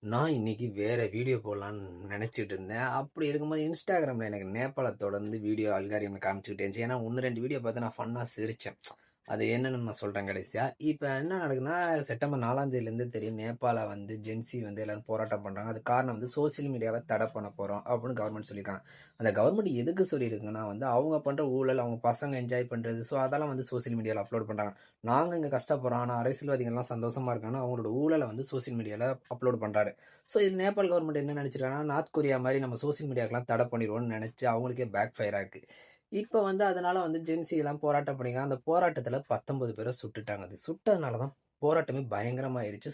நான் இன்னைக்கு வேற வீடியோ போடலான்னு நினைச்சிட்டு இருந்தேன். அப்படி இருக்கும்போது Instagramல எனக்கு நேபாள தொடர்ந்து வீடியோ அல்காரிதம் காமிச்சுக்கிட்டே இருந்துச்சு. ஏன்னா 1, 2 வீடியோ பார்த்து நான் ஃபன்னா சிரிச்சேன். அது என்னன்னு நான் சொல்றேன் கடைசியா. இப்ப என்ன நடக்குதுன்னா, செப்டம்பர் 4ஆம் தேதியிலேருந்து தெரியும். நேபாள வந்து ஜென்ஸி வந்து எல்லாரும் போராட்டம் பண்றாங்க. அதுக்கு காரணம் வந்து சோசியல் மீடியாவ தடை பண்ண போறோம் அப்படின்னு கவர்மெண்ட் சொல்லியிருக்காங்க. அந்த கவர்மெண்ட் எதுக்கு சொல்லியிருக்குன்னா வந்து, அவங்க பண்ற ஊழல், அவங்க பசங்க என்ஜாய் பண்றது, ஸோ அதெல்லாம் வந்து சோசியல் மீடியால அப்லோட் பண்றாங்க. நாங்க இங்க கஷ்டப்படுறோம். ஆனா அரசியல்வாதிகள்லாம் சந்தோஷமா இருக்காங்கன்னா, அவங்களோட ஊழல வந்து சோசியல் மீடியால அப்லோட் பண்றாரு. ஸோ இது நேபாள் கவர்மெண்ட் என்ன நினைச்சிருக்காங்கன்னா, நார்த் கொரியா மாரி நம்ம சோசியல் மீடியாக்கெல்லாம் தடை பண்ணிருவோம்னு நினைச்சு அவங்களுக்கே பேக் ஃபயர் ஆயிருக்கு. இப்ப வந்து அதனால வந்து ஜென்ஸிலாம் போராட்டம் பண்ணியிருக்காங்க. அந்த போராட்டத்துல 19 பேர சுட்டுட்டாங்க. அது சுட்டதுனால தான் போராட்டமே பயங்கரமாயிருச்சு.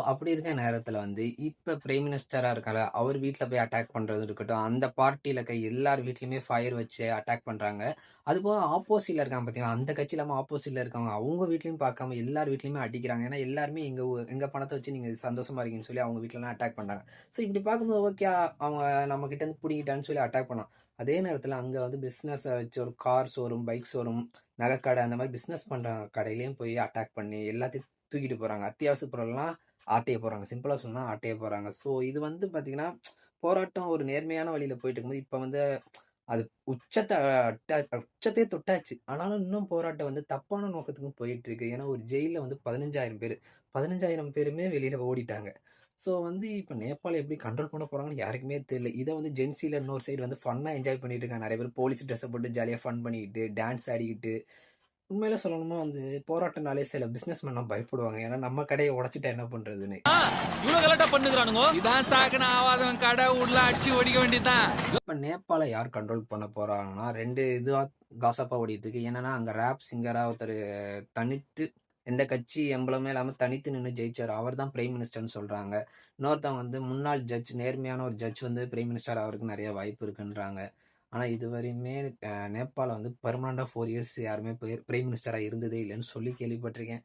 அப்படி இருக்க நேரத்துல வந்து இப்ப பிரைம் மினிஸ்டரா இருக்கார்ல, அவர் வீட்ல போய் அட்டாக் பண்றது இருக்கட்டும், அந்த பார்ட்டில இருக்க எல்லார் வீட்லயுமே ஃபயர் வச்சு அட்டாக் பண்றாங்க. அதுபோக ஆப்போசிட்ல இருக்காங்க பார்த்தீங்களா, அந்த கட்சி இல்லாம ஆப்போசிட்ல இருக்கவங்க, அவங்க வீட்லயும் பார்க்காம எல்லார் வீட்லயுமே அடிக்கிறாங்க. ஏன்னா எல்லாருமே எங்க பணத்த வச்சு நீங்க சந்தோஷமா இருக்கீங்கன்னு சொல்லி அவங்க வீட்லலாம் அட்டாக் பண்றாங்க. ஸோ இப்படி பார்க்கும்போது ஓகே, அவங்க நம்ம கிட்ட இருந்து புடுங்கிட்டான்னு சொல்லி அட்டாக் பண்ணலாம். அதே நேரத்துல அங்க வந்து பிசினஸ வச்சு ஒரு கார் ஷோரூம், பைக் ஷோரூம், நகைக்கடை அந்த மாரி பிசினஸ் பண்ற கடையிலயும் போய் அட்டாக் பண்ணி எல்லாத்தையும் தூக்கிட்டு போறாங்க. அத்தியாவசிய பொருள்லாம் ஆட்டைய போடுறாங்க. சிம்பிளா சொல்லணும்னா ஆட்டைய போடுறாங்க. ஸோ இது வந்து பார்த்தீங்கன்னா, போராட்டம் ஒரு நேர்மையான வழியில போயிட்டு இருக்கும்போது, இப்ப வந்து அது உச்சத்த உச்சத்தையே தொட்டாச்சு. ஆனாலும் இன்னும் போராட்டம் வந்து தப்பான நோக்கத்துக்கும் போயிட்டு இருக்கு. ஏன்னா ஒரு ஜெயில்ல வந்து 15,000 பேரு. 15,000 பேருமே வெளியில ஓடிட்டாங்க. ஸோ வந்து இப்ப நேபாள எப்படி கண்ட்ரோல் பண்ண போறாங்கன்னு யாருக்குமே தெரியல. இத வந்து ஜென்ஸில இன்னொரு சைடு வந்து ஃபன்னா என்ஜாய் பண்ணிட்டு இருக்காங்க. நெறைய பேர் போலீஸ் ட்ரெஸ்ஸ போட்டு ஜாலியா ஃபன் பண்ணிக்கிட்டு, டான்ஸ் ஆடிக்கிட்டு, உண்மையிலே சொல்லணும்னா வந்து போராட்டம்னாலே சில பிசினஸ்மேன்லாம் பயப்படுவாங்க. ஏன்னா நம்ம கடைய உடைச்சுட்டா என்ன பண்றதுன்னு. இவ்வளவு கலாட்டா பண்ணுகிறானுங்க. இதான் சாக்குன ஆவாதவன் கடை உள்ள அடிச்சு ஒடிக்க வேண்டியதுதான். இப்ப நேபாள யார் கண்ட்ரோல் பண்ண போறாங்கன்னா, 2 இதுவா காசப்பா ஓடிட்டு இருக்கு. என்னன்னா, அங்க ராப் சிங்கரா ஒருத்தரு தனித்து எந்த கட்சி எம்பளமே இல்லாம தனித்து நின்னு ஜெயிச்சாரு. அவர் தான் பிரைம் மினிஸ்டர்ன்னு சொல்றாங்க. இன்னொருத்தவங்க வந்து முன்னாள் ஜட்ஜ் நேர்மையான ஒரு ஜட்ஜ் வந்து பிரைம் மினிஸ்டர் ஆவறதுக்கு நெறைய வாய்ப்பு இருக்குன்றாங்க. ஆனா இதுவரையுமே நேபாள வந்து பெர்மனன்ட்டா 4 இயர்ஸ் யாருமே பிரைம் மினிஸ்டரா இருந்ததே இல்லன்னு சொல்லி கேள்விப்பட்டுருக்கேன்.